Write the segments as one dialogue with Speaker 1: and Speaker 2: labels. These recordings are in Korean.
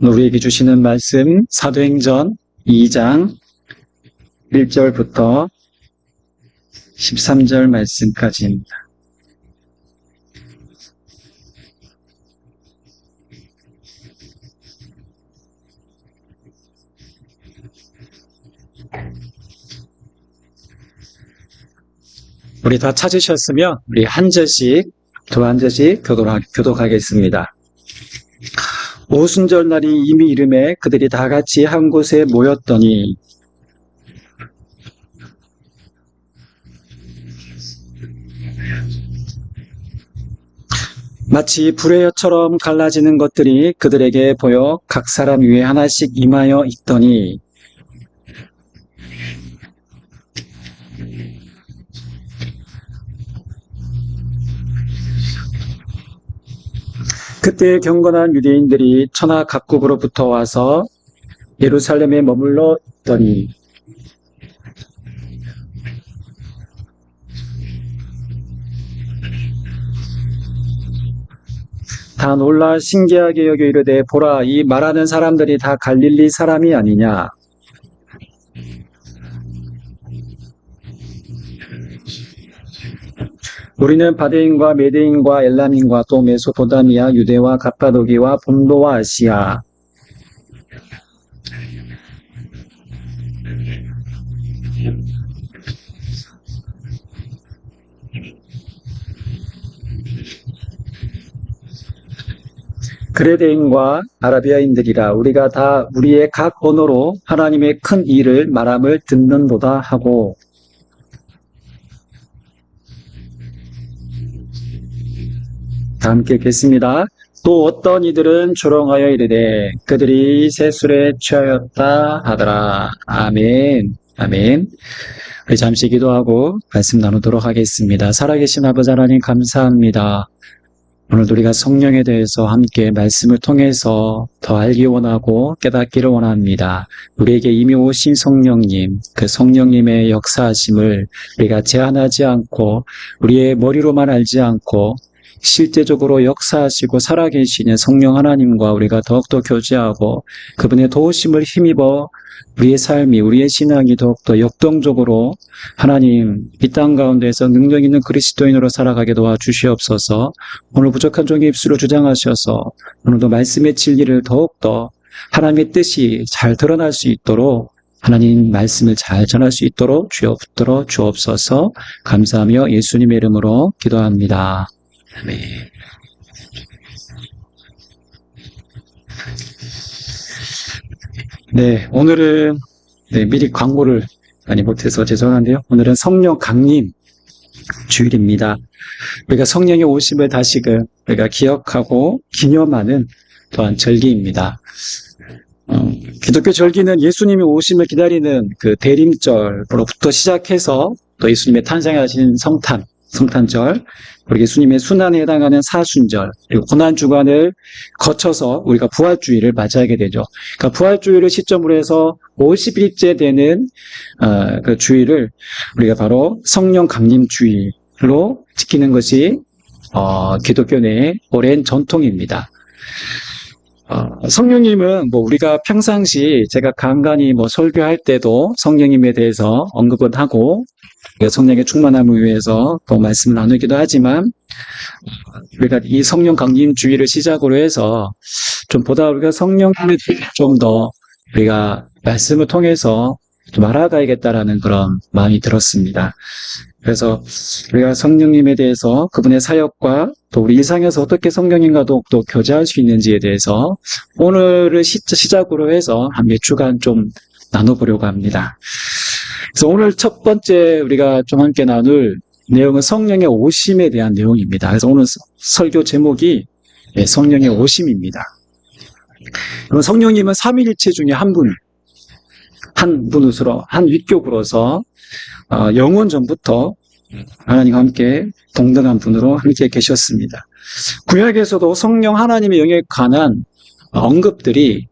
Speaker 1: 우리에게 주시는 말씀 사도행전 2장 1절부터 13절 말씀까지입니다. 우리 다 찾으셨으면 우리 한 절씩 두 한 절씩 교독하겠습니다. 오순절 날이 이미 이름에 그들이 다 같이 한 곳에 모였더니 마치 불의 엿처럼 갈라지는 것들이 그들에게 보여 각 사람 위에 하나씩 임하여 있더니 그때 경건한 유대인들이 천하 각국으로부터 와서 예루살렘에 머물러 있더니 다 놀라 신기하게 여겨 이르되 보라 이 말하는 사람들이 다 갈릴리 사람이 아니냐. 우리는 바데인과 메데인과 엘람인과 또 메소포타미아 유대와 갑바도기와 본도와 아시아 그레데인과 아라비아인들이라 우리가 다 우리의 각 언어로 하나님의 큰 일을 말함을 듣는도다 하고 다 함께 읽겠습니다. 또 어떤 이들은 조롱하여 이르되 그들이 세술에 취하였다 하더라. 아멘. 아멘. 우리 잠시 기도하고 말씀 나누도록 하겠습니다. 살아계신 아버지 하나님 감사합니다. 오늘도 우리가 성령에 대해서 함께 말씀을 통해서 더 알기 원하고 깨닫기를 원합니다. 우리에게 이미 오신 성령님, 그 성령님의 역사하심을 우리가 제한하지 않고 우리의 머리로만 알지 않고 실제적으로 역사하시고 살아계시는 성령 하나님과 우리가 더욱더 교제하고 그분의 도우심을 힘입어 우리의 삶이, 우리의 신앙이 더욱더 역동적으로 하나님 이 땅 가운데서 능력 있는 그리스도인으로 살아가게 도와주시옵소서. 오늘 부족한 종의 입술을 주장하셔서 오늘도 말씀의 진리를 더욱더 하나님의 뜻이 잘 드러날 수 있도록 하나님 말씀을 잘 전할 수 있도록 주여 붙들어 주옵소서. 감사하며 예수님의 이름으로 기도합니다. 아멘. 네, 오늘은 미리 광고를 많이 못해서 죄송한데요. 오늘은 성령 강림 주일입니다. 우리가 성령의 오심을 다시금 우리가 기억하고 기념하는 또한 절기입니다. 기독교 절기는 예수님의 오심을 기다리는 그 대림절로부터 시작해서 또 예수님의 탄생하신 성탄절, 그리고 예수님의 순환에 해당하는 사순절, 그리고 고난주간을 거쳐서 우리가 부활주일을 맞이하게 되죠. 그러니까 부활주일을 시점으로 해서 50일째 되는 그 주일을 우리가 바로 성령 강림주일로 지키는 것이 기독교 내의 오랜 전통입니다. 성령님은 우리가 평상시 제가 간간히 설교할 때도 성령님에 대해서 언급은 하고 성령의 충만함을 위해서 또 말씀을 나누기도 하지만 우리가 이 성령 강림 주의를 시작으로 해서 좀 보다 우리가 성령님에 좀 더 우리가 말씀을 통해서 좀 알아가야겠다라는 그런 마음이 들었습니다. 그래서 우리가 성령님에 대해서 그분의 사역과 또 우리 일상에서 어떻게 성령님과 또 교제할 수 있는지에 대해서 오늘을 시작으로 해서 한 몇 주간 좀 나눠보려고 합니다. 그래서 오늘 첫 번째 우리가 좀 함께 나눌 내용은 성령의 오심에 대한 내용입니다. 그래서 오늘 설교 제목이 성령의 오심입니다. 그럼 성령님은 삼위일체 중에 한 분으로, 한 위격으로서 영원 전부터 하나님과 함께 동등한 분으로 함께 계셨습니다. 구약에서도 성령 하나님의 영에 관한 언급들이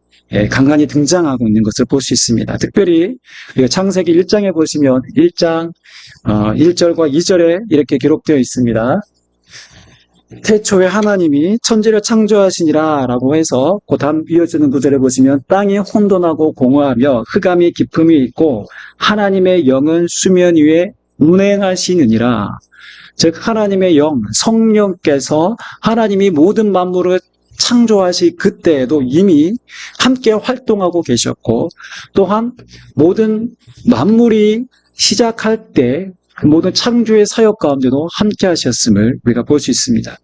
Speaker 1: 간간히 등장하고 있는 것을 볼 수 있습니다. 특별히 우리가 창세기 1장에 보시면 1장 1절과 2절에 이렇게 기록되어 있습니다. 태초에 하나님이 천지를 창조하시니라 라고 해서 그 다음 이어지는 구절에 보시면 땅이 혼돈하고 공허하며 흑암이 깊음이 있고 하나님의 영은 수면 위에 운행하시느니라. 즉 하나님의 영, 성령께서 하나님이 모든 만물을 창조하시 그때에도 이미 함께 활동하고 계셨고 또한 모든 만물이 시작할 때 그 모든 창조의 사역 가운데도 함께 하셨음을 우리가 볼 수 있습니다.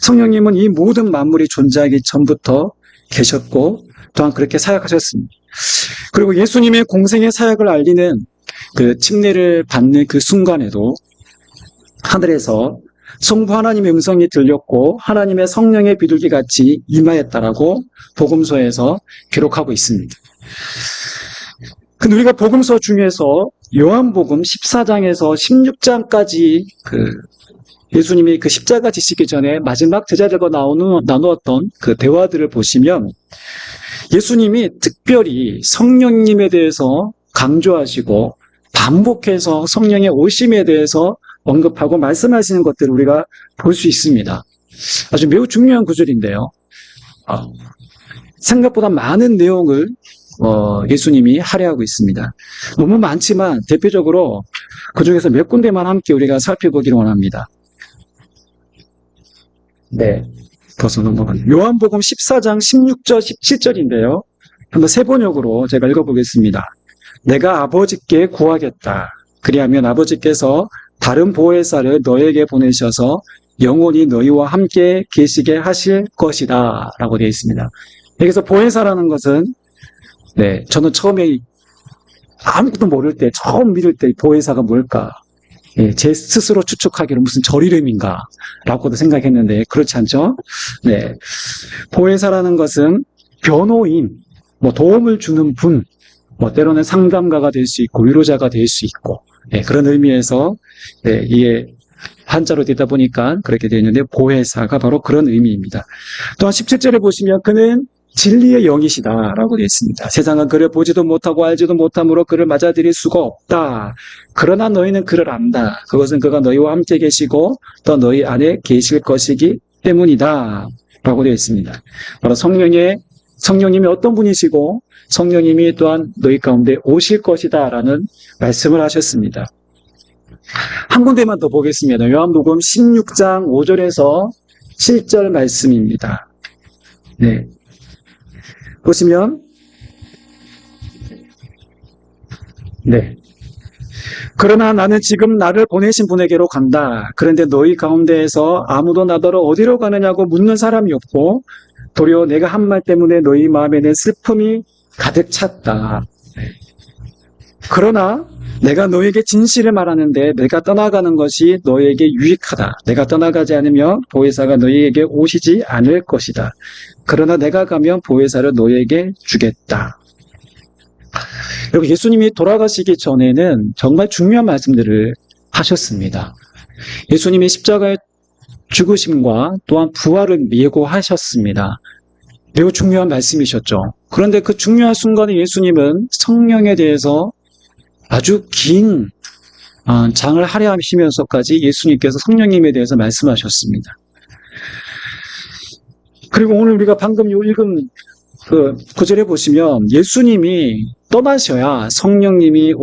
Speaker 1: 성령님은 이 모든 만물이 존재하기 전부터 계셨고 또한 그렇게 사역하셨습니다. 그리고 예수님의 공생의 사역을 알리는 그 침례를 받는 그 순간에도 하늘에서 성부 하나님의 음성이 들렸고 하나님의 성령의 비둘기 같이 임하였다라고 복음서에서 기록하고 있습니다. 근데 우리가 복음서 중에서 요한복음 14장에서 16장까지 예수님이 그 십자가 지시기 전에 마지막 제자들과 나누었던 그 대화들을 보시면 예수님이 특별히 성령님에 대해서 강조하시고 반복해서 성령의 오심에 대해서 언급하고 말씀하시는 것들을 우리가 볼 수 있습니다. 아주 매우 중요한 구절인데요. 생각보다 많은 내용을 예수님이 할애하고 있습니다. 너무 많지만 대표적으로 그 중에서 몇 군데만 함께 우리가 살펴보기를 원합니다. 네, 벌써 넘어가네요. 요한복음 14장 16절 17절인데요. 한번 세 번역으로 제가 읽어보겠습니다. 내가 아버지께 구하겠다. 그리하면 아버지께서 다른 보혜사를 너에게 보내셔서 영원히 너희와 함께 계시게 하실 것이다 라고 되어 있습니다. 여기서 보혜사라는 것은 저는 처음에 아무것도 모를 때 처음 믿을 때 보혜사가 뭘까 제 스스로 추측하기로 무슨 절 이름인가 라고도 생각했는데 그렇지 않죠? 보혜사라는 것은 변호인, 도움을 주는 분, 때로는 상담가가 될 수 있고 위로자가 될 수 있고 그런 의미에서 이게 한자로 되다 보니까 그렇게 되어 있는데 보혜사가 바로 그런 의미입니다. 또한 17절에 보시면 그는 진리의 영이시다라고 되어 있습니다. 세상은 그를 보지도 못하고 알지도 못함으로 그를 맞아들일 수가 없다. 그러나 너희는 그를 안다. 그것은 그가 너희와 함께 계시고 또 너희 안에 계실 것이기 때문이다 라고 되어 있습니다. 바로 성령님이 어떤 분이시고 성령님이 또한 너희 가운데 오실 것이다 라는 말씀을 하셨습니다. 한 군데만 더 보겠습니다. 요한복음 16장 5절에서 7절 말씀입니다. 보시면 그러나 나는 지금 나를 보내신 분에게로 간다. 그런데 너희 가운데에서 아무도 나더러 어디로 가느냐고 묻는 사람이 없고 도리어 내가 한 말 때문에 너희 마음에는 슬픔이 가득 찼다. 그러나 내가 너에게 진실을 말하는데 내가 떠나가는 것이 너에게 유익하다. 내가 떠나가지 않으면 보혜사가 너희에게 오시지 않을 것이다. 그러나 내가 가면 보혜사를 너희에게 주겠다. 여러분, 예수님이 돌아가시기 전에는 정말 중요한 말씀들을 하셨습니다. 예수님이 십자가의 죽으심과 또한 부활을 예고하셨습니다. 매우 중요한 말씀이셨죠. 그런데 그 중요한 순간에 예수님은 성령에 대해서 아주 긴 장을 할애하시면서까지 예수님께서 성령님에 대해서 말씀하셨습니다. 그리고 오늘 우리가 방금 읽은 그 구절에 보시면 예수님이 떠나셔야 성령님이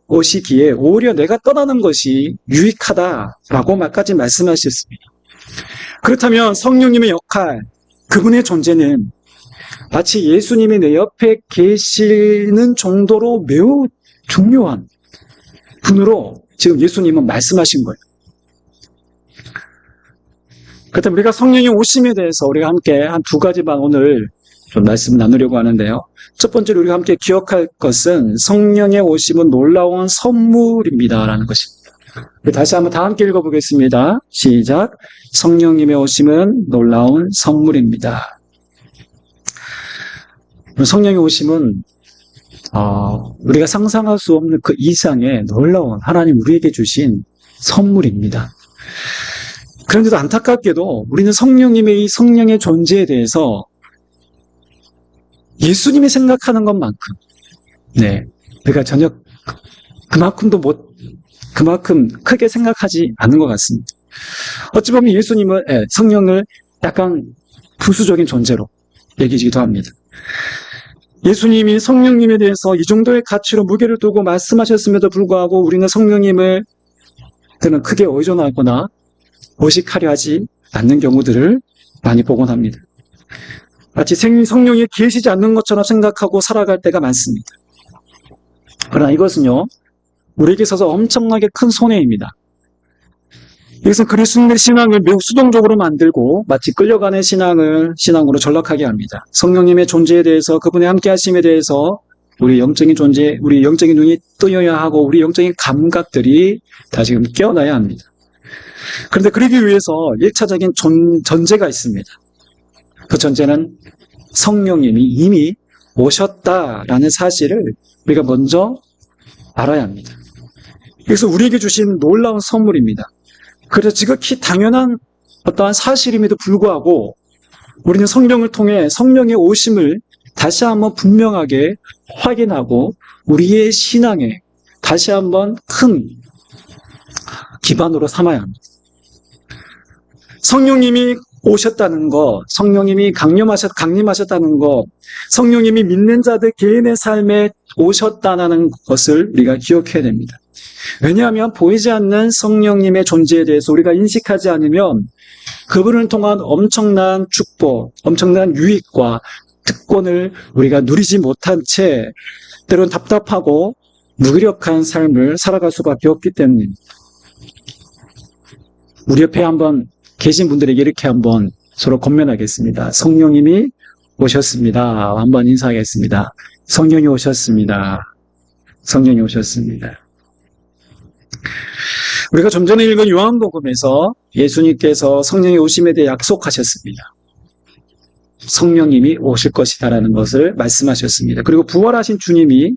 Speaker 1: 오시기에 오히려 내가 떠나는 것이 유익하다라고 막까지 말씀하셨습니다. 그렇다면 성령님의 역할, 그분의 존재는 마치 예수님이 내 옆에 계시는 정도로 매우 중요한 분으로 지금 예수님은 말씀하신 거예요. 그렇다면 우리가 성령의 오심에 대해서 우리가 함께 한 두 가지만 오늘 좀 말씀 나누려고 하는데요. 첫 번째로 우리가 함께 기억할 것은 성령의 오심은 놀라운 선물입니다라는 것입니다. 다시 한번 다 함께 읽어보겠습니다. 시작. 성령님의 오심은 놀라운 선물입니다. 성령의 오심은 우리가 상상할 수 없는 그 이상의 놀라운 하나님 우리에게 주신 선물입니다. 그런데도 안타깝게도 우리는 성령님의 이 성령의 존재에 대해서 예수님이 생각하는 것만큼 우리가 전혀 그만큼 크게 생각하지 않는 것 같습니다. 어찌 보면 예수님은 성령을 약간 부수적인 존재로 여기지도 합니다. 예수님이 성령님에 대해서 이 정도의 가치로 무게를 두고 말씀하셨음에도 불구하고 우리는 성령님을 크게 의존하거나 의식하려 하지 않는 경우들을 많이 보곤 합니다. 마치 성령이 계시지 않는 것처럼 생각하고 살아갈 때가 많습니다. 그러나 이것은요, 우리에게 있어서 엄청나게 큰 손해입니다. 이것은 그리스도인의 신앙을 매우 수동적으로 만들고 마치 끌려가는 신앙으로 전락하게 합니다. 성령님의 존재에 대해서, 그분의 함께 하심에 대해서 우리 영적인 존재, 우리 영적인 눈이 뜨여야 하고 우리 영적인 감각들이 다시금 깨어나야 합니다. 그런데 그러기 위해서 1차적인 전제가 있습니다. 그 전제는 성령님이 이미 오셨다라는 사실을 우리가 먼저 알아야 합니다. 그래서 우리에게 주신 놀라운 선물입니다. 그래서 지극히 당연한 어떠한 사실임에도 불구하고 우리는 성령을 통해 성령의 오심을 다시 한번 분명하게 확인하고 우리의 신앙에 다시 한번 큰 기반으로 삼아야 합니다. 성령님이 오셨다는 것, 성령님이 강림하셨다는 것, 성령님이 믿는 자들 개인의 삶에 오셨다는 것을 우리가 기억해야 됩니다. 왜냐하면 보이지 않는 성령님의 존재에 대해서 우리가 인식하지 않으면 그분을 통한 엄청난 축복, 엄청난 유익과 특권을 우리가 누리지 못한 채 때로는 답답하고 무기력한 삶을 살아갈 수밖에 없기 때문입니다. 우리 옆에 한번 계신 분들에게 이렇게 한번 서로 권면하겠습니다. 성령님이 오셨습니다. 한번 인사하겠습니다. 성령이 오셨습니다. 성령이 오셨습니다. 우리가 좀 전에 읽은 요한복음에서 예수님께서 성령의 오심에 대해 약속하셨습니다. 성령님이 오실 것이다라는 것을 말씀하셨습니다. 그리고 부활하신 주님이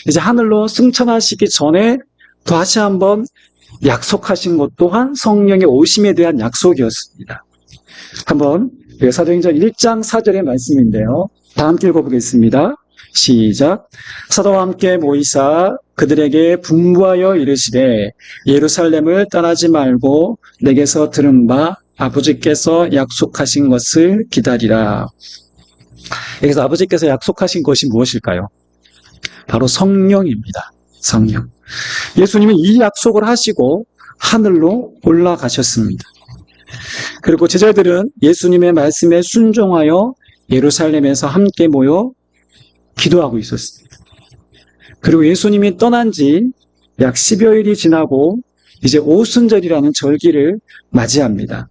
Speaker 1: 이제 하늘로 승천하시기 전에 다시 한번 약속하신 것 또한 성령의 오심에 대한 약속이었습니다. 한번 사도행전 1장 4절의 말씀인데요. 다 함께 읽어보겠습니다. 시작. 사도와 함께 모이사 그들에게 분부하여 이르시되 예루살렘을 떠나지 말고 내게서 들은 바 아버지께서 약속하신 것을 기다리라. 여기서 아버지께서 약속하신 것이 무엇일까요? 바로 성령입니다. 성령. 예수님은 이 약속을 하시고 하늘로 올라가셨습니다. 그리고 제자들은 예수님의 말씀에 순종하여 예루살렘에서 함께 모여 기도하고 있었습니다. 그리고 예수님이 떠난 지 약 10여일이 지나고 이제 오순절이라는 절기를 맞이합니다.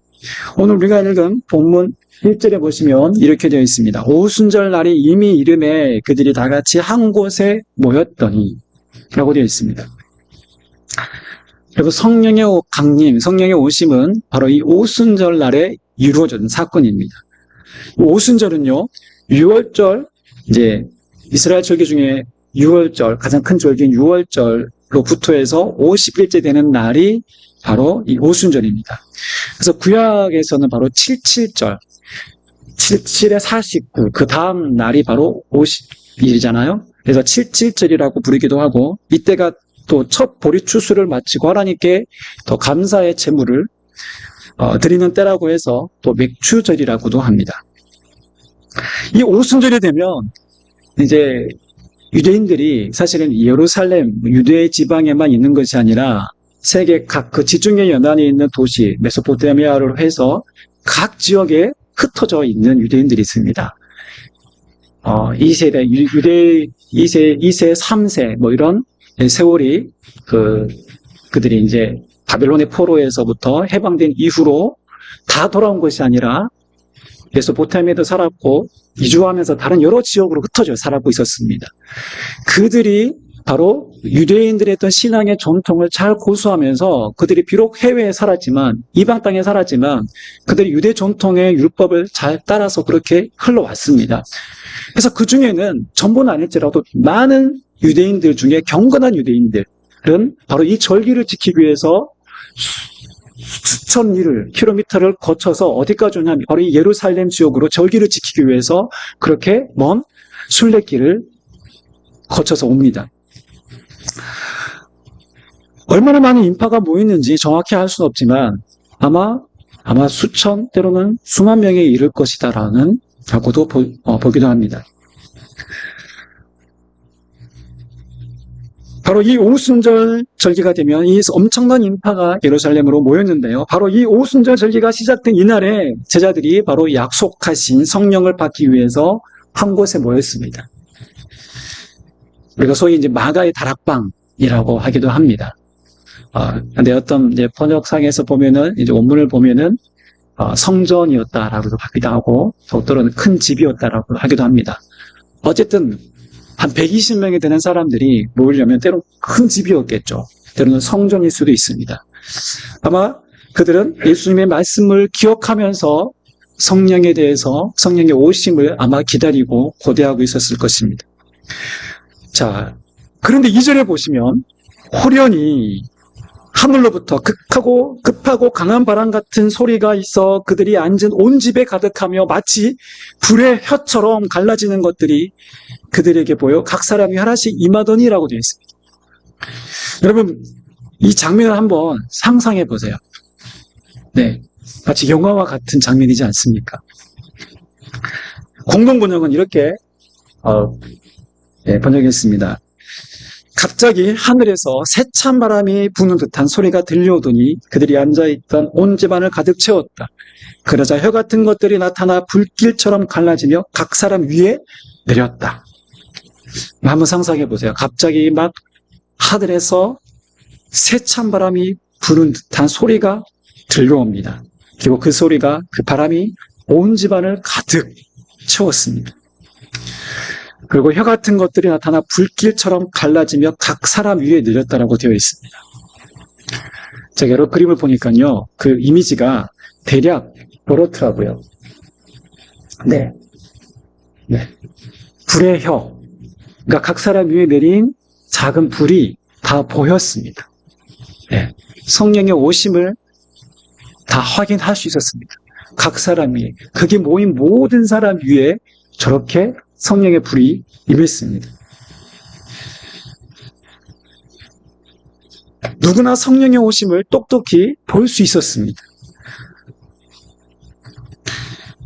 Speaker 1: 오늘 우리가 읽은 본문 1절에 보시면 이렇게 되어 있습니다. 오순절 날이 이미 이름에 그들이 다 같이 한 곳에 모였더니 라고 되어 있습니다. 그리고 성령의 강림, 성령의 오심은 바로 이 오순절 날에 이루어진 사건입니다. 오순절은요, 6월절, 이제 이스라엘 절기 중에 6월절, 가장 큰 절기인 6월절로부터 해서 50일째 되는 날이 바로 이 오순절입니다. 그래서 구약에서는 바로 77절, 77에 49, 그 다음 날이 바로 50일이잖아요. 그래서 77절이라고 부르기도 하고, 이때가 또 첫 보리 추수를 마치고 하나님께 더 감사의 제물을 드리는 때라고 해서 또 맥추절이라고도 합니다. 이 오순절이 되면 이제 유대인들이 사실은 예루살렘, 유대 지방에만 있는 것이 아니라 세계 각 그 지중해 연안에 있는 도시, 메소포타미아로 해서 각 지역에 흩어져 있는 유대인들이 있습니다. 2세대, 유대 2세, 3세, 뭐 이런 세월이 그들이 이제 바벨론의 포로에서부터 해방된 이후로 다 돌아온 것이 아니라 메소포타미아에도 살았고 이주하면서 다른 여러 지역으로 흩어져 살았고 있었습니다. 그들이 바로 유대인들의 어떤 신앙의 전통을 잘 고수하면서 그들이 비록 해외에 살았지만, 이방 땅에 살았지만 그들이 유대 전통의 율법을 잘 따라서 그렇게 흘러왔습니다. 그래서 그 중에는 전부는 아닐지라도 많은 유대인들 중에 경건한 유대인들은 바로 이 절기를 지키기 위해서 수천 킬로미터를 거쳐서 어디까지 오냐면 바로 이 예루살렘 지역으로 절기를 지키기 위해서 그렇게 먼 순례길을 거쳐서 옵니다. 얼마나 많은 인파가 모이는지 정확히 알 수는 없지만 아마 수천, 때로는 수만 명에 이를 것이다라는 라고도 보기도 합니다. 바로 이 오순절 절기가 되면 이 엄청난 인파가 예루살렘으로 모였는데요. 바로 이 오순절 절기가 시작된 이날에 제자들이 바로 약속하신 성령을 받기 위해서 한 곳에 모였습니다. 우리가 소위 이제 마가의 다락방이라고 하기도 합니다. 근데 어떤 이제 번역상에서 보면은 이제 원문을 보면은 성전이었다라고도 하기도 하고, 또는 큰 집이었다라고 하기도 합니다. 어쨌든 한 120명이 되는 사람들이 모이려면 때로 큰 집이었겠죠. 때로는 성전일 수도 있습니다. 아마 그들은 예수님의 말씀을 기억하면서 성령에 대해서, 성령의 오심을 아마 기다리고 고대하고 있었을 것입니다. 자, 그런데 2절에 보시면 호련히 하늘로부터 급하고 강한 바람 같은 소리가 있어 그들이 앉은 온 집에 가득하며 마치 불의 혀처럼 갈라지는 것들이 그들에게 보여 각 사람이 하나씩 임하더니라고 되어 있습니다. 여러분, 이 장면을 한번 상상해 보세요. 네, 마치 영화와 같은 장면이지 않습니까? 공동번역은 이렇게 번역했습니다. 갑자기 하늘에서 세찬 바람이 부는 듯한 소리가 들려오더니 그들이 앉아있던 온 집안을 가득 채웠다. 그러자 혀 같은 것들이 나타나 불길처럼 갈라지며 각 사람 위에 내렸다. 한번 상상해 보세요. 갑자기 막 하늘에서 세찬 바람이 부는 듯한 소리가 들려옵니다. 그리고 그 소리가, 그 바람이 온 집안을 가득 채웠습니다. 그리고 혀 같은 것들이 나타나 불길처럼 갈라지며 각 사람 위에 내렸다라고 되어 있습니다. 제가 여러 그림을 보니까요, 그 이미지가 대략 이렇더라고요. 네. 불의 혀, 그러니까 각 사람 위에 내린 작은 불이 다 보였습니다. 네. 성령의 오심을 다 확인할 수 있었습니다. 각 사람 위에, 거기 모인 모든 사람 위에 저렇게 성령의 불이 임했습니다. 누구나 성령의 오심을 똑똑히 볼 수 있었습니다.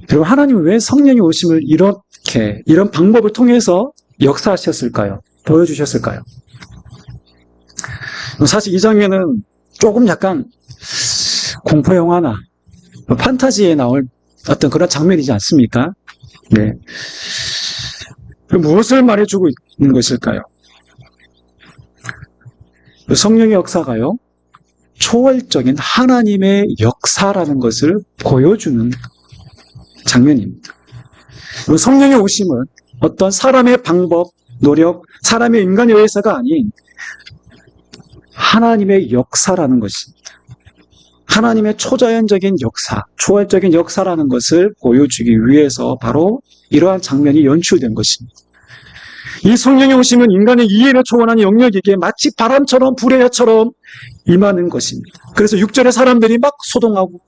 Speaker 1: 그리고 하나님은 왜 성령의 오심을 이런 방법을 통해서 역사하셨을까요? 보여주셨을까요? 사실 이 장면은 조금 약간 공포영화나 판타지에 나올 어떤 그런 장면이지 않습니까? 네. 무엇을 말해주고 있는 것일까요? 성령의 역사가요, 초월적인 하나님의 역사라는 것을 보여주는 장면입니다. 성령의 오심은 어떤 사람의 방법, 노력, 사람의 인간의 의사가 아닌 하나님의 역사라는 것입니다. 하나님의 초자연적인 역사, 초월적인 역사라는 것을 보여주기 위해서 바로 이러한 장면이 연출된 것입니다. 이 성령의 오심은 인간의 이해를 초월하는 영역이기에 마치 바람처럼 불의 혀처럼 임하는 것입니다. 그래서 6절에 사람들이 막 소동하고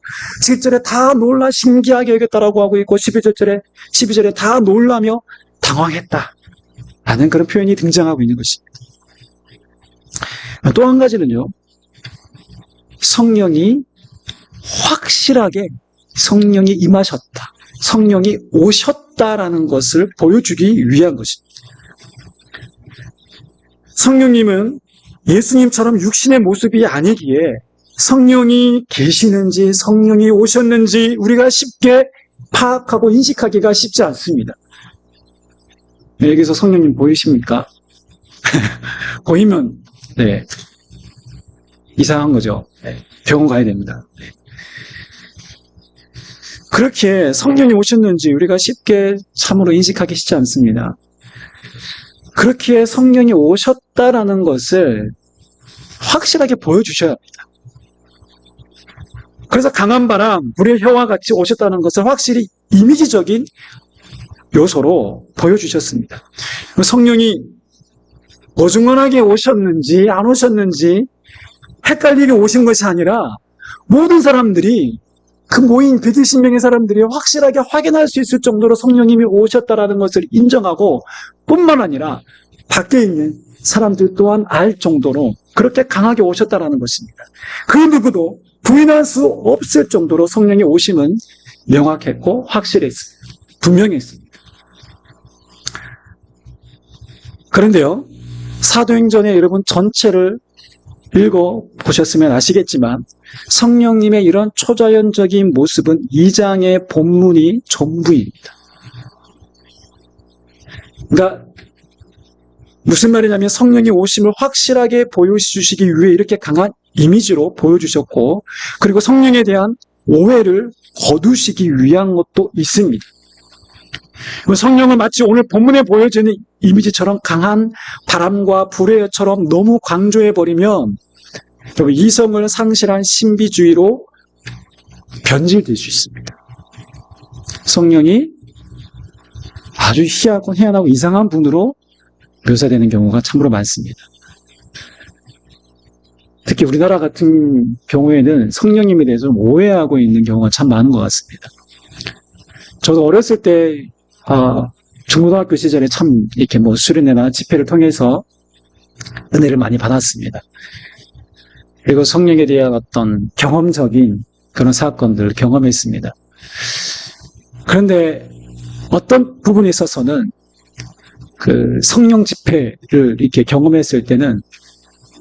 Speaker 1: 7절에 다 놀라 신기하게 여겼다라고 하고 있고 12절에 다 놀라며 당황했다 라는 그런 표현이 등장하고 있는 것입니다. 또 한 가지는요, 성령이 확실하게 성령이 임하셨다, 성령이 오셨다라는 것을 보여주기 위한 것입니다. 성령님은 예수님처럼 육신의 모습이 아니기에 성령이 계시는지 성령이 오셨는지 우리가 쉽게 파악하고 인식하기가 쉽지 않습니다. 여기서 성령님 보이십니까? 보이면 네, 이상한 거죠. 병원 가야 됩니다. 그렇게 성령이 오셨는지 우리가 쉽게 참으로 인식하기 쉽지 않습니다. 그렇게 성령이 오셨다라는 것을 확실하게 보여주셔야 합니다. 그래서 강한 바람, 불의 혀와 같이 오셨다는 것을 확실히 이미지적인 요소로 보여주셨습니다. 성령이 어중간하게 오셨는지 안 오셨는지 헷갈리게 오신 것이 아니라 모든 사람들이, 그 모인 120명의 사람들이 확실하게 확인할 수 있을 정도로 성령님이 오셨다라는 것을 인정하고 뿐만 아니라 밖에 있는 사람들 또한 알 정도로 그렇게 강하게 오셨다라는 것입니다. 그 누구도 부인할 수 없을 정도로 성령의 오심은 명확했고 확실했습니다. 분명했습니다. 그런데요, 사도행전의 여러분 전체를 읽어보셨으면 아시겠지만 성령님의 이런 초자연적인 모습은 2장의 본문이 전부입니다. 그러니까 무슨 말이냐면 성령의 오심을 확실하게 보여주시기 위해 이렇게 강한 이미지로 보여주셨고, 그리고 성령에 대한 오해를 거두시기 위한 것도 있습니다. 성령은 마치 오늘 본문에 보여지는 이미지처럼 강한 바람과 불의 여처럼 너무 강조해버리면 이성을 상실한 신비주의로 변질될 수 있습니다. 성령이 아주 희하고 희한하고 이상한 분으로 묘사되는 경우가 참으로 많습니다. 특히 우리나라 같은 경우에는 성령님에 대해서 좀 오해하고 있는 경우가 참 많은 것 같습니다. 저도 어렸을 때 중고등학교 시절에 참 이렇게 수련회나 집회를 통해서 은혜를 많이 받았습니다. 그리고 성령에 대한 어떤 경험적인 그런 사건들을 경험했습니다. 그런데 어떤 부분에 있어서는 그 성령 집회를 이렇게 경험했을 때는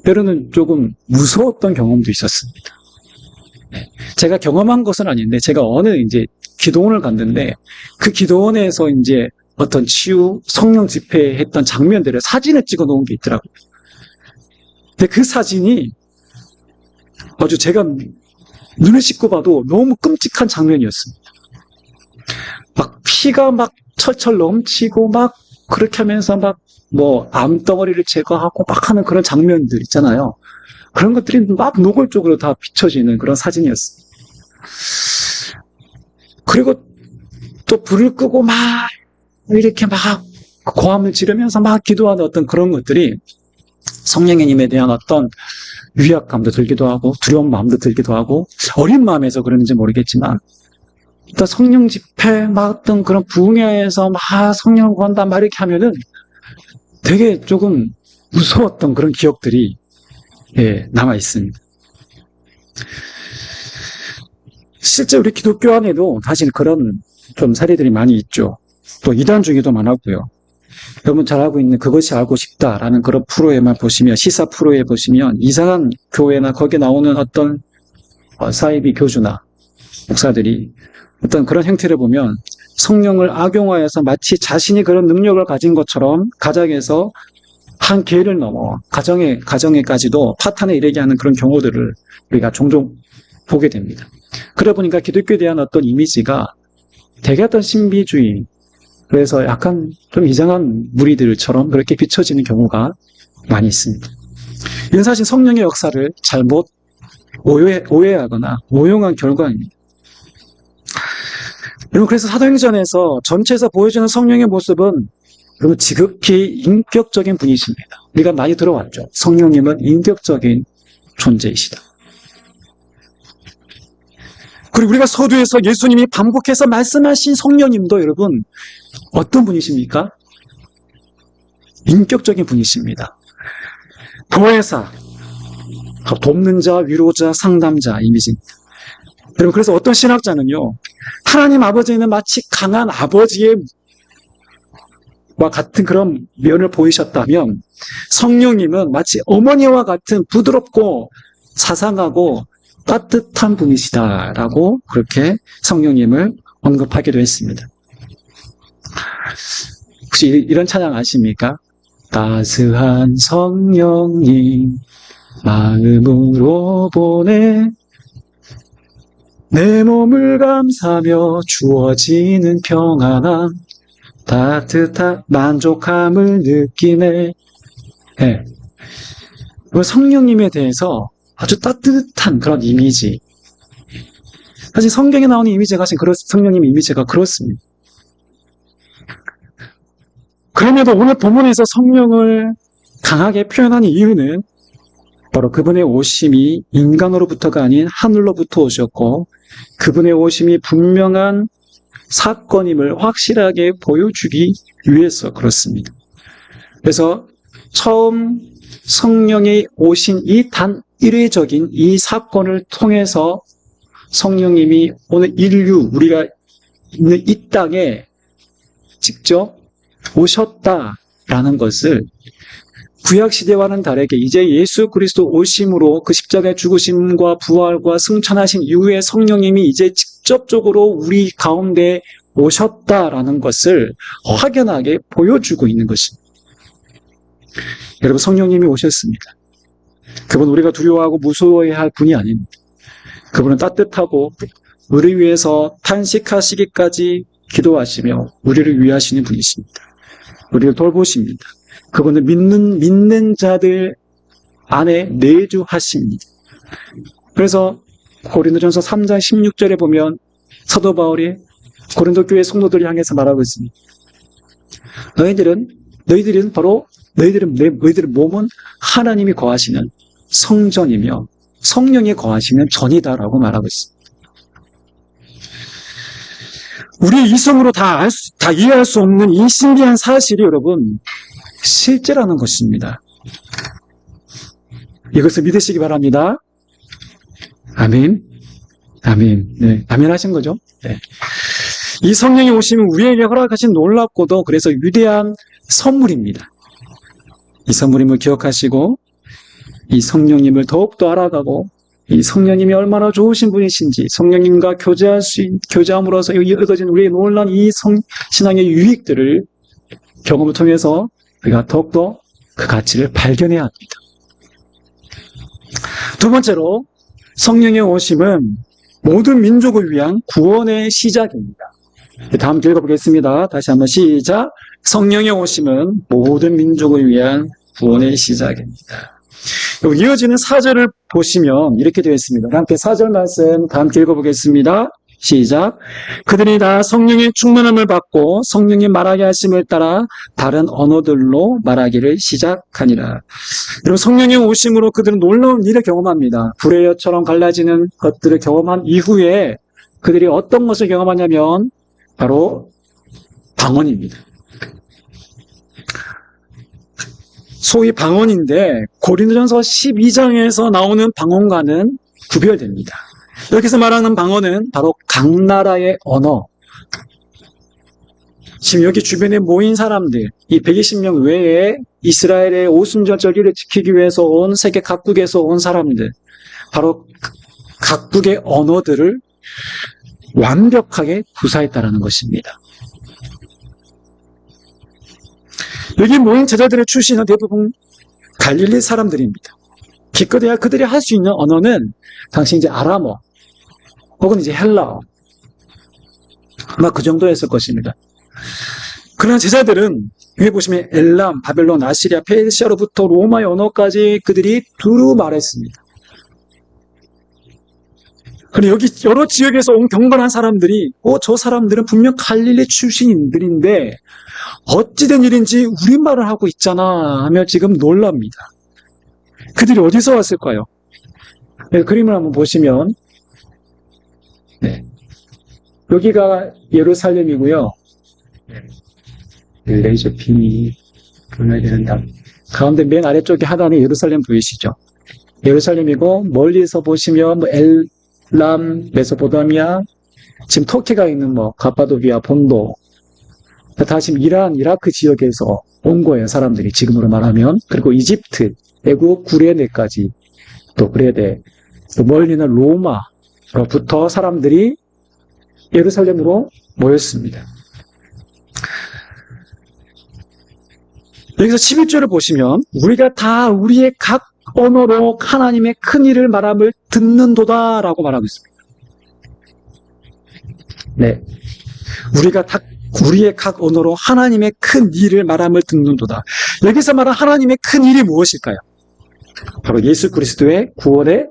Speaker 1: 때로는 조금 무서웠던 경험도 있었습니다. 제가 경험한 것은 아닌데 제가 어느 이제 기도원을 갔는데 그 기도원에서 이제 어떤 치유 성령 집회했던 장면들을 사진을 찍어 놓은 게 있더라고요. 근데 그 사진이 아주 제가 눈을 씻고 봐도 너무 끔찍한 장면이었습니다. 막 피가 막 철철 넘치고 막 그렇게 하면서 막 암덩어리를 제거하고 막 하는 그런 장면들 있잖아요. 그런 것들이 막 노골적으로 다 비춰지는 그런 사진이었습니다. 그리고 또 불을 끄고 막 이렇게 막 고함을 지르면서 막 기도하는 어떤 그런 것들이 성령님에 대한 어떤 위압감도 들기도 하고 두려운 마음도 들기도 하고 어린 마음에서 그러는지 모르겠지만 또 성령 집회 막 어떤 그런 부흥회에서 막 성령을 구한다 막 이렇게 하면은 되게 조금 무서웠던 그런 기억들이 남아 있습니다. 실제 우리 기독교 안에도 사실 그런 좀 사례들이 많이 있죠. 또 이단 중에도 많았고요. 여러분 잘 알고 있는 그것이 알고 싶다라는 그런 프로에만 보시면, 시사 프로에 보시면 이상한 교회나 거기에 나오는 어떤 사이비 교주나 목사들이 어떤 그런 행태를 보면 성령을 악용하여서 마치 자신이 그런 능력을 가진 것처럼 가정에서 한 계를 넘어 가정에까지도 파탄에 이르게 하는 그런 경우들을 우리가 종종 보게 됩니다. 그러다 보니까 기독교에 대한 어떤 이미지가 되게 어떤 신비주의, 그래서 약간 좀 이상한 무리들처럼 그렇게 비춰지는 경우가 많이 있습니다. 이건 사실 성령의 역사를 잘못 오해하거나 오용한 결과입니다. 여러분, 그래서 사도행전에서 전체에서 보여주는 성령의 모습은 여러분 지극히 인격적인 분이십니다. 우리가 많이 들어왔죠. 성령님은 인격적인 존재이시다. 그리고 우리가 서두에서 예수님이 반복해서 말씀하신 성령님도 여러분 어떤 분이십니까? 인격적인 분이십니다. 보혜사, 돕는 자, 위로자, 상담자 이미지입니다. 여러분, 그래서 어떤 신학자는요, 하나님 아버지는 마치 강한 아버지와 같은 그런 면을 보이셨다면 성령님은 마치 어머니와 같은 부드럽고 자상하고 따뜻한 분이시다라고 그렇게 성령님을 언급하기도 했습니다. 혹시 이런 찬양 아십니까? 따스한 성령님 마음으로 보내 내 몸을 감사하며 주어지는 평안함 따뜻한 만족함을 느끼네. 네. 성령님에 대해서 아주 따뜻한 그런 이미지. 사실 성경에 나오는 이미지가 성령님 이미지가 그렇습니다. 그럼에도 오늘 본문에서 성령을 강하게 표현한 이유는 바로 그분의 오심이 인간으로부터가 아닌 하늘로부터 오셨고 그분의 오심이 분명한 사건임을 확실하게 보여주기 위해서 그렇습니다. 그래서 처음 성령이 오신 이 단 이례적인 이 사건을 통해서 성령님이 오늘 인류, 우리가 있는 이 땅에 직접 오셨다라는 것을 구약시대와는 다르게 이제 예수 그리스도 오심으로 그 십자가의 죽으심과 부활과 승천하신 이후에 성령님이 이제 직접적으로 우리 가운데 오셨다라는 것을 확연하게 보여주고 있는 것입니다. 여러분, 성령님이 오셨습니다. 그분 우리가 두려워하고 무서워해야 할 분이 아닙니다. 그분은 따뜻하고 우리 위해서 탄식하시기까지 기도하시며 우리를 위하시는 분이십니다. 우리를 돌보십니다. 그분은 믿는 자들 안에 내주하십니다. 그래서 고린도전서 3장 16절에 보면 사도 바울이 고린도 교회 성도들을 향해서 말하고 있습니다. 너희들은 몸은 하나님이 거하시는 성전이며 성령이 거하시는 전이다라고 말하고 있습니다. 우리 이성으로 다 이해할 수 없는 이 신비한 사실이 여러분 실제라는 것입니다. 이것을 믿으시기 바랍니다. 아멘. 아멘. 네, 아멘 하신 거죠? 네. 이 성령이 오시면 우리에게 허락하신 놀랍고도 그래서 위대한 선물입니다. 이 선물임을 기억하시고 이 성령님을 더욱더 알아가고 이 성령님이 얼마나 좋으신 분이신지 성령님과 교제함으로써 얻어진 우리의 놀라운 이 신앙의 유익들을 경험을 통해서 우리가 더욱더 그 가치를 발견해야 합니다. 두 번째로 성령의 오심은 모든 민족을 위한 구원의 시작입니다. 다음 읽어보겠습니다. 다시 한번 시작. 성령의 오심은 모든 민족을 위한 구원의 시작입니다. 이어지는 4절을 보시면 이렇게 되어 있습니다. 함께 4절 말씀 다 함께 읽어보겠습니다. 시작. 그들이 다 성령의 충만함을 받고 성령이 말하게 하심을 따라 다른 언어들로 말하기를 시작하니라. 여러분, 성령의 오심으로 그들은 놀라운 일을 경험합니다. 불의 엿처럼 갈라지는 것들을 경험한 이후에 그들이 어떤 것을 경험하냐면 바로 방언입니다. 소위 방언인데 고린도전서 12장에서 나오는 방언과는 구별됩니다. 여기서 말하는 방언은 바로 각 나라의 언어. 지금 여기 주변에 모인 사람들, 이 120명 외에 이스라엘의 오순절절기를 지키기 위해서 온 세계 각국에서 온 사람들, 바로 각국의 언어들을 완벽하게 구사했다라는 것입니다. 여기 모인 제자들의 출신은 대부분 갈릴리 사람들입니다. 기껏해야 그들이 할 수 있는 언어는 당시 이제 아람어 혹은 이제 헬라어 아마 그 정도였을 것입니다. 그러나 제자들은 여기 보시면 엘람, 바벨론, 아시리아, 페르시아로부터 로마의 언어까지 그들이 두루 말했습니다. 그런데 여기 여러 지역에서 온 경건한 사람들이 저 사람들은 분명 갈릴리 출신인들인데 어찌된 일인지 우리말을 하고 있잖아 하며 지금 놀랍니다. 그들이 어디서 왔을까요? 네, 그림을 한번 보시면 네. 여기가 예루살렘이고요. 레이저 핀이 보여야 된다. 가운데 맨 아래쪽에 하단에 예루살렘 보이시죠? 예루살렘이고 멀리서 보시면 엘람, 메소포타미아, 지금 터키가 있는 가파도기아, 본도, 다 지금 이란, 이라크 지역에서 온 거예요, 사람들이 지금으로 말하면. 그리고 이집트, 애국, 구레네까지, 또 구레네, 또 멀리는 로마로부터 사람들이 예루살렘으로 모였습니다. 여기서 11절을 보시면 우리가 다 우리의 각 언어로 하나님의 큰 일을 말함을 듣는도다라고 말하고 있습니다. 네, 우리의 각 언어로 하나님의 큰 일을 말함을 듣는도다. 여기서 말한 하나님의 큰 일이 무엇일까요? 바로 예수 그리스도의 구원의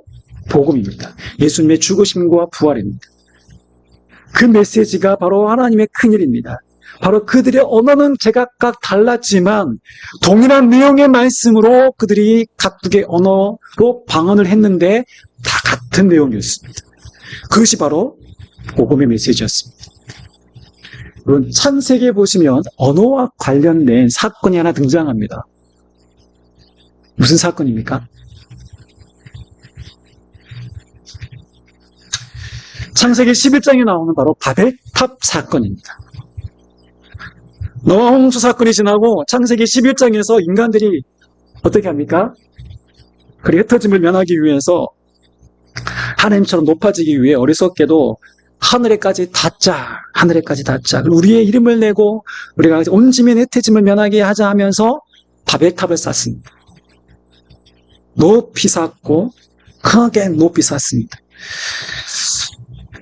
Speaker 1: 복음입니다. 예수님의 죽으심과 부활입니다. 그 메시지가 바로 하나님의 큰 일입니다. 바로 그들의 언어는 제각각 달랐지만 동일한 내용의 말씀으로 그들이 각국의 언어로 방언을 했는데 다 같은 내용이었습니다. 그것이 바로 복음의 메시지였습니다. 여러분, 창세기에 보시면 언어와 관련된 사건이 하나 등장합니다. 무슨 사건입니까? 창세기 11장에 나오는 바로 바벨탑 사건입니다. 노아 홍수 사건이 지나고 창세기 11장에서 인간들이 어떻게 합니까? 그리 흩어짐을 면하기 위해서 하나님처럼 높아지기 위해 어리석게도 하늘에까지 닿자. 우리의 이름을 내고 우리가 온 지면의 흩어짐을 면하게 하자 하면서 바벨탑을 쌓습니다. 높이 쌓고 크게 높이 쌓습니다.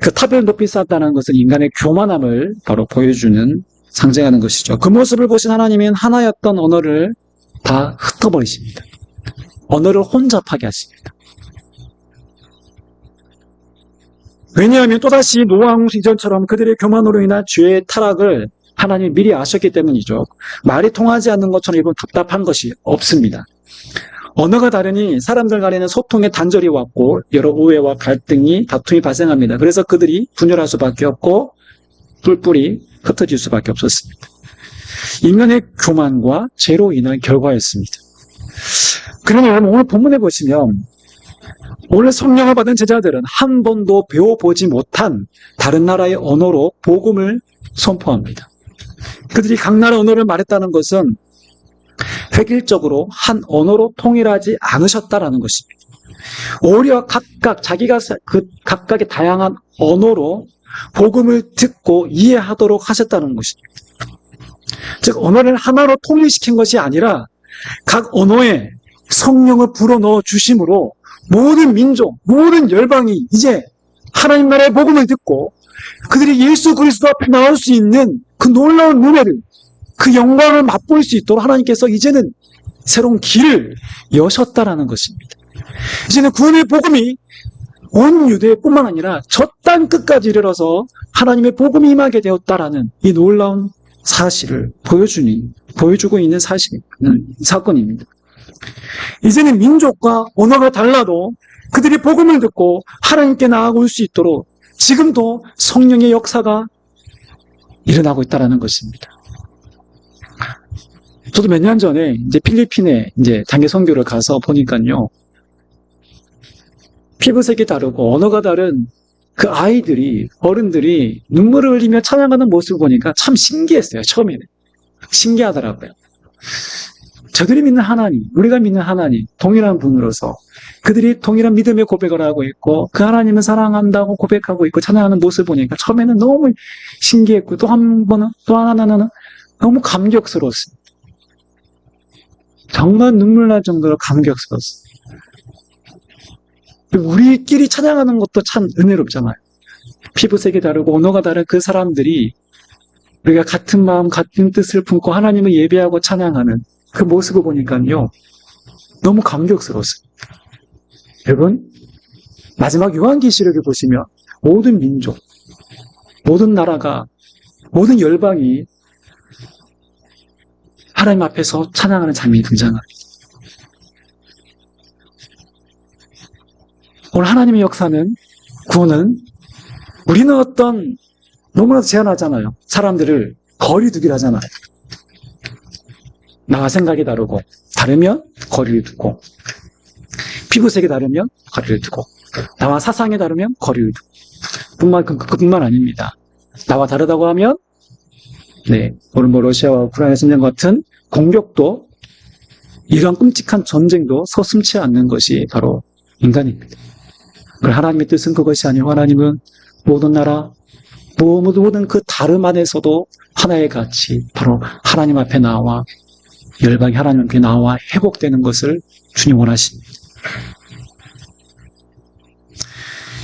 Speaker 1: 그 탑을 높이 쌓았다는 것은 인간의 교만함을 바로 보여주는 상징하는 것이죠. 그 모습을 보신 하나님은 하나였던 언어를 다 흩어버리십니다. 언어를 혼잡하게 하십니다. 왜냐하면 또다시 노아 홍수 이전처럼 그들의 교만으로 인한 죄의 타락을 하나님이 미리 아셨기 때문이죠. 말이 통하지 않는 것처럼 이건 답답한 것이 없습니다. 언어가 다르니 사람들 간에는 소통의 단절이 왔고 여러 오해와 갈등이 다툼이 발생합니다. 그래서 그들이 분열할 수밖에 없고 뿔뿔이 흩어질 수밖에 없었습니다. 인간의 교만과 죄로 인한 결과였습니다. 그러면 오늘 본문에 보시면 오늘 성령을 받은 제자들은 한 번도 배워보지 못한 다른 나라의 언어로 복음을 선포합니다. 그들이 각 나라 언어를 말했다는 것은 획일적으로 한 언어로 통일하지 않으셨다라는 것입니다. 오히려 각각 자기가 각각의 다양한 언어로 복음을 듣고 이해하도록 하셨다는 것입니다. 즉 언어를 하나로 통일시킨 것이 아니라 각 언어에 성령을 불어넣어 주심으로 모든 민족, 모든 열방이 이제 하나님 나라의 복음을 듣고 그들이 예수 그리스도 앞에 나올 수 있는 그 놀라운 은혜를, 그 영광을 맛볼 수 있도록 하나님께서 이제는 새로운 길을 여셨다라는 것입니다. 이제는 구원의 복음이 온 유대뿐만 아니라 저 땅 끝까지 이르러서 하나님의 복음이 임하게 되었다라는 이 놀라운 사실을 보여주고 있는 사건입니다. 이제는 민족과 언어가 달라도 그들이 복음을 듣고 하나님께 나아올 수 있도록 지금도 성령의 역사가 일어나고 있다는 것입니다. 저도 몇 년 전에 필리핀에 장기 선교를 가서 보니까요, 피부색이 다르고 언어가 다른 그 아이들이, 어른들이 눈물을 흘리며 찬양하는 모습을 보니까 참 신기했어요. 처음에는 신기하더라고요. 저들이 믿는 하나님, 우리가 믿는 하나님, 동일한 분으로서 그들이 동일한 믿음의 고백을 하고 있고 그 하나님을 사랑한다고 고백하고 있고 찬양하는 모습을 보니까 처음에는 너무 신기했고 또 하나는 너무 감격스러웠습니다. 정말 눈물 날 정도로 감격스러웠습니다. 우리끼리 찬양하는 것도 참 은혜롭잖아요. 피부색이 다르고 언어가 다른 그 사람들이 우리가 같은 마음, 같은 뜻을 품고 하나님을 예배하고 찬양하는 그 모습을 보니까요, 너무 감격스러웠어요. 여러분, 마지막 요한계시록에 보시면 모든 민족, 모든 나라가, 모든 열방이 하나님 앞에서 찬양하는 장면이 등장합니다. 오늘 하나님의 역사는, 구원은 우리는 너무나도 제한하잖아요. 사람들을 거리두기를 하잖아요. 나와 생각이 다르면 거리를 두고, 피부색이 다르면 거리를 두고, 나와 사상이 다르면 거리를 두고, 그뿐만 아닙니다. 나와 다르다고 하면, 오늘 러시아와 우크라이나 전쟁 같은 공격도, 이런 끔찍한 전쟁도 서슴지 않는 것이 바로 인간입니다. 하나님의 뜻은 그것이 아니고 하나님은 모든 나라, 모든 그 다름 안에서도 하나의 가치, 바로 하나님 앞에 나와 열방이 하나님 앞에 나와 회복되는 것을 주님 원하십니다.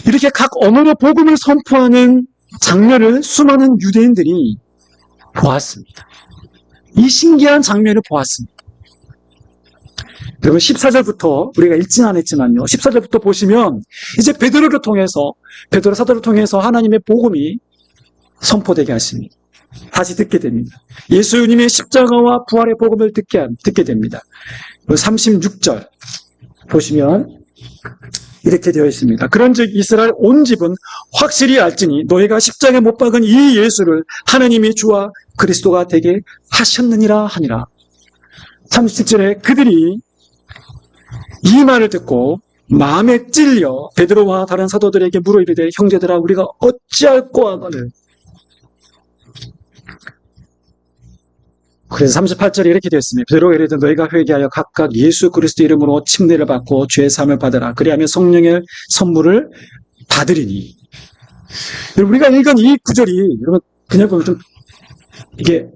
Speaker 1: 이렇게 각 언어로 복음을 선포하는 장면을 수많은 유대인들이 보았습니다. 이 신기한 장면을 보았습니다. 여러분 14절부터 우리가 읽지는 않았지만요, 14절부터 보시면 이제 베드로 사도를 통해서 하나님의 복음이 선포되게 하십니다. 다시 듣게 됩니다. 예수님의 십자가와 부활의 복음을 듣게 됩니다. 36절 보시면 이렇게 되어 있습니다. 그런즉 이스라엘 온 집은 확실히 알지니 너희가 십자가에 못 박은 이 예수를 하나님의 주와 그리스도가 되게 하셨느니라 하니라. 37절에 그들이 이 말을 듣고 마음에 찔려 베드로와 다른 사도들에게 물어 이르되 형제들아 우리가 어찌할꼬 하거늘. 그래서 38절에 이렇게 되었습니다. 베드로가 이르되 너희가 회개하여 각각 예수 그리스도 이름으로 침례를 받고 죄 사함을 받으라. 그리하면 성령의 선물을 받으리니. 여러분 우리가 읽은 이 구절이 여러분 그냥 보면 좀 이게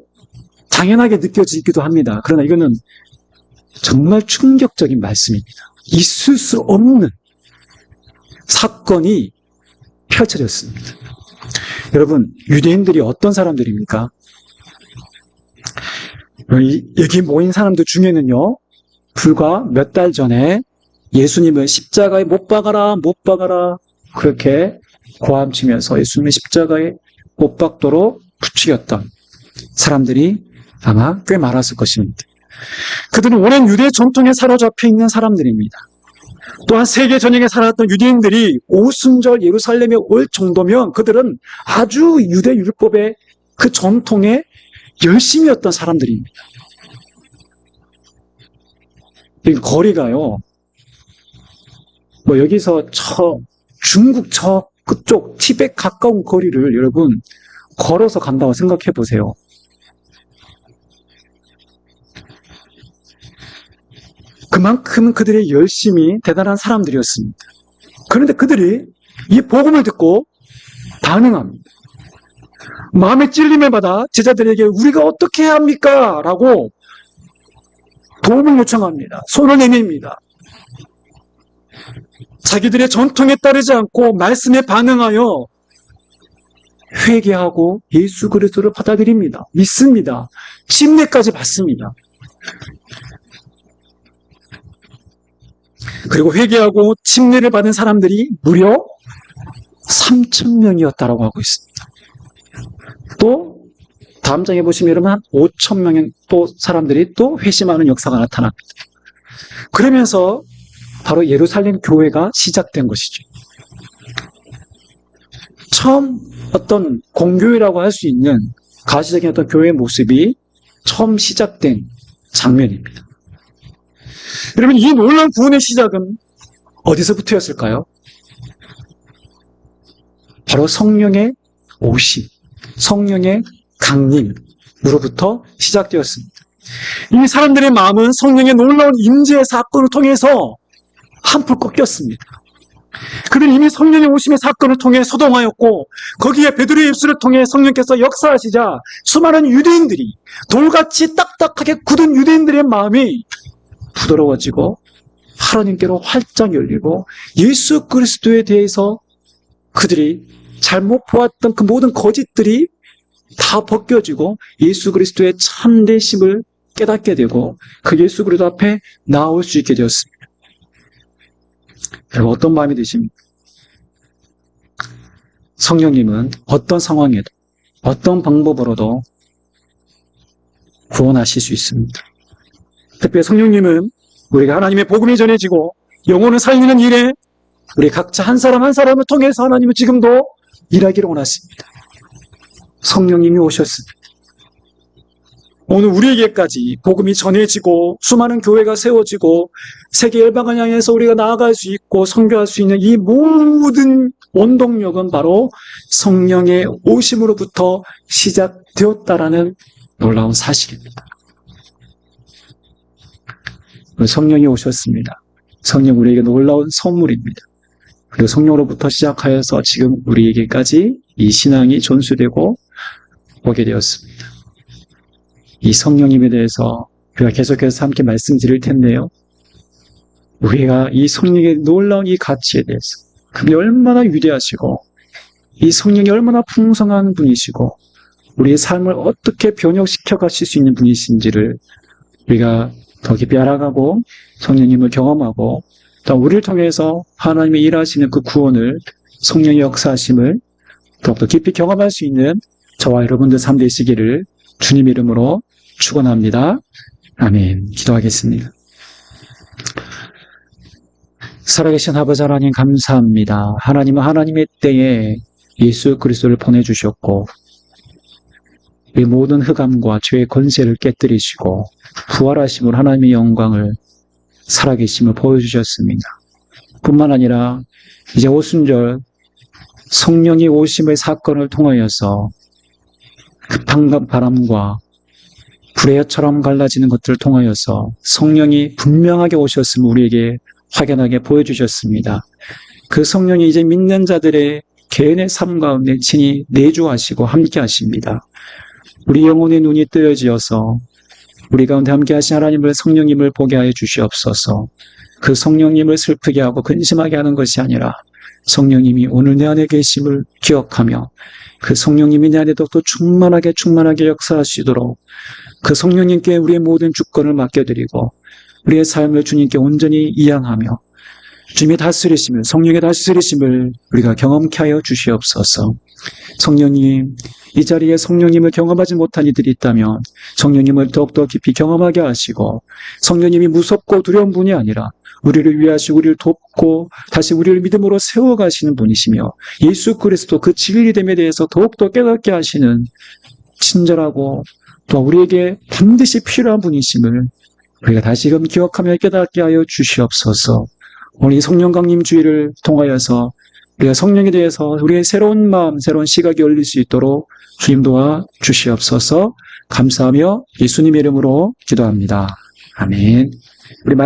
Speaker 1: 당연하게 느껴지기도 합니다. 그러나 이거는 정말 충격적인 말씀입니다. 있을 수 없는 사건이 펼쳐졌습니다. 여러분 유대인들이 어떤 사람들입니까? 여기 모인 사람들 중에는요, 불과 몇 달 전에 예수님을 십자가에 못 박아라, 못 박아라, 그렇게 고함치면서 예수님을 십자가에 못 박도록 부추겼던 사람들이 아마 꽤 많았을 것입니다. 그들은 오랜 유대 전통에 사로잡혀 있는 사람들입니다. 또한 세계 전역에 살았던 유대인들이 오순절 예루살렘에 올 정도면 그들은 아주 유대 율법의 그 전통에 열심이었던 사람들입니다. 이 거리가요, 여기서 중국 그쪽 티벳 가까운 거리를 여러분 걸어서 간다고 생각해 보세요. 그만큼 그들의 열심이 대단한 사람들이었습니다. 그런데 그들이 이 복음을 듣고 반응합니다. 마음의 찔림을 받아 제자들에게 우리가 어떻게 해야 합니까? 라고 도움을 요청합니다. 손을 내밉니다. 자기들의 전통에 따르지 않고 말씀에 반응하여 회개하고 예수 그리스도를 받아들입니다. 믿습니다. 침례까지 받습니다. 그리고 회개하고 침례를 받은 사람들이 무려 3,000명이었다라고 하고 있습니다. 또 다음 장에 보시면 여러분 한 5,000명의 또 사람들이 또 회심하는 역사가 나타납니다. 그러면서 바로 예루살렘 교회가 시작된 것이죠. 처음 어떤 공교회라고 할 수 있는 가시적인 어떤 교회의 모습이 처음 시작된 장면입니다. 여러분 이 놀라운 구원의 시작은 어디서부터였을까요? 바로 성령의 오심, 성령의 강림으로부터 시작되었습니다. 이 사람들의 마음은 성령의 놀라운 임재의 사건을 통해서 한풀 꺾였습니다. 그들은 이미 성령의 오심의 사건을 통해 소동하였고 거기에 베드로의 입술을 통해 성령께서 역사하시자 수많은 유대인들이 돌같이 딱딱하게 굳은 유대인들의 마음이 부드러워지고 하나님께로 활짝 열리고 예수 그리스도에 대해서 그들이 잘못 보았던 그 모든 거짓들이 다 벗겨지고 예수 그리스도의 참되심을 깨닫게 되고 그 예수 그리스도 앞에 나올 수 있게 되었습니다. 여러분 어떤 마음이 드십니까? 성령님은 어떤 상황에도 어떤 방법으로도 구원하실 수 있습니다. 특별히 성령님은 우리가 하나님의 복음이 전해지고 영혼을 살리는 일에 우리 각자 한 사람 한 사람을 통해서 하나님은 지금도 일하기를 원하십니다. 성령님이 오셨습니다. 오늘 우리에게까지 복음이 전해지고 수많은 교회가 세워지고 세계 열방을 향해서 우리가 나아갈 수 있고 선교할 수 있는 이 모든 원동력은 바로 성령의 오심으로부터 시작되었다라는 놀라운 사실입니다. 성령이 오셨습니다. 성령 우리에게 놀라운 선물입니다. 그리고 성령으로부터 시작하여서 지금 우리에게까지 이 신앙이 전수되고 오게 되었습니다. 이 성령님에 대해서 우리가 계속해서 함께 말씀드릴 텐데요. 우리가 이 성령의 놀라운 이 가치에 대해서 그분이 얼마나 위대하시고 이 성령이 얼마나 풍성한 분이시고 우리의 삶을 어떻게 변혁시켜 가실 수 있는 분이신지를 우리가 더 깊이 알아가고 성령님을 경험하고 또 우리를 통해서 하나님의 일하시는 그 구원을 성령의 역사하심을 더욱더 깊이 경험할 수 있는 저와 여러분들 삶 되시기를 주님 이름으로 축원합니다. 아멘. 기도하겠습니다. 살아계신 아버지 하나님 감사합니다. 하나님은 하나님의 때에 예수 그리스도를 보내주셨고 이 모든 흑암과 죄의 권세를 깨뜨리시고 부활하심으로 하나님의 영광을 살아계심을 보여주셨습니다. 뿐만 아니라 이제 오순절 성령이 오심의 사건을 통하여서 급한 바람과 불의처럼 갈라지는 것들을 통하여서 성령이 분명하게 오셨음을 우리에게 확연하게 보여주셨습니다. 그 성령이 이제 믿는 자들의 개인의 삶 가운데 친히 내주하시고 함께 하십니다. 우리 영혼의 눈이 뜨여지어서 우리 가운데 함께 하신 하나님을 성령님을 보게 하여 주시옵소서. 그 성령님을 슬프게 하고 근심하게 하는 것이 아니라 성령님이 오늘 내 안에 계심을 기억하며 그 성령님이 내 안에도 또 충만하게 역사하시도록 그 성령님께 우리의 모든 주권을 맡겨드리고 우리의 삶을 주님께 온전히 이양하며 주님의 다스리심을, 성령의 다스리심을 우리가 경험케 하여 주시옵소서. 성령님, 이 자리에 성령님을 경험하지 못한 이들이 있다면 성령님을 더욱더 깊이 경험하게 하시고 성령님이 무섭고 두려운 분이 아니라 우리를 위하시고 우리를 돕고 다시 우리를 믿음으로 세워가시는 분이시며 예수 그리스도 그 진리됨에 대해서 더욱더 깨닫게 하시는 친절하고 또 우리에게 반드시 필요한 분이심을 우리가 다시금 기억하며 깨닫게 하여 주시옵소서. 오늘 이 성령 강림 주의를 통하여서 우리가 성령에 대해서 우리의 새로운 마음, 새로운 시각이 열릴 수 있도록 주님 도와 주시옵소서. 감사하며 예수님의 이름으로 기도합니다. 아멘. 우리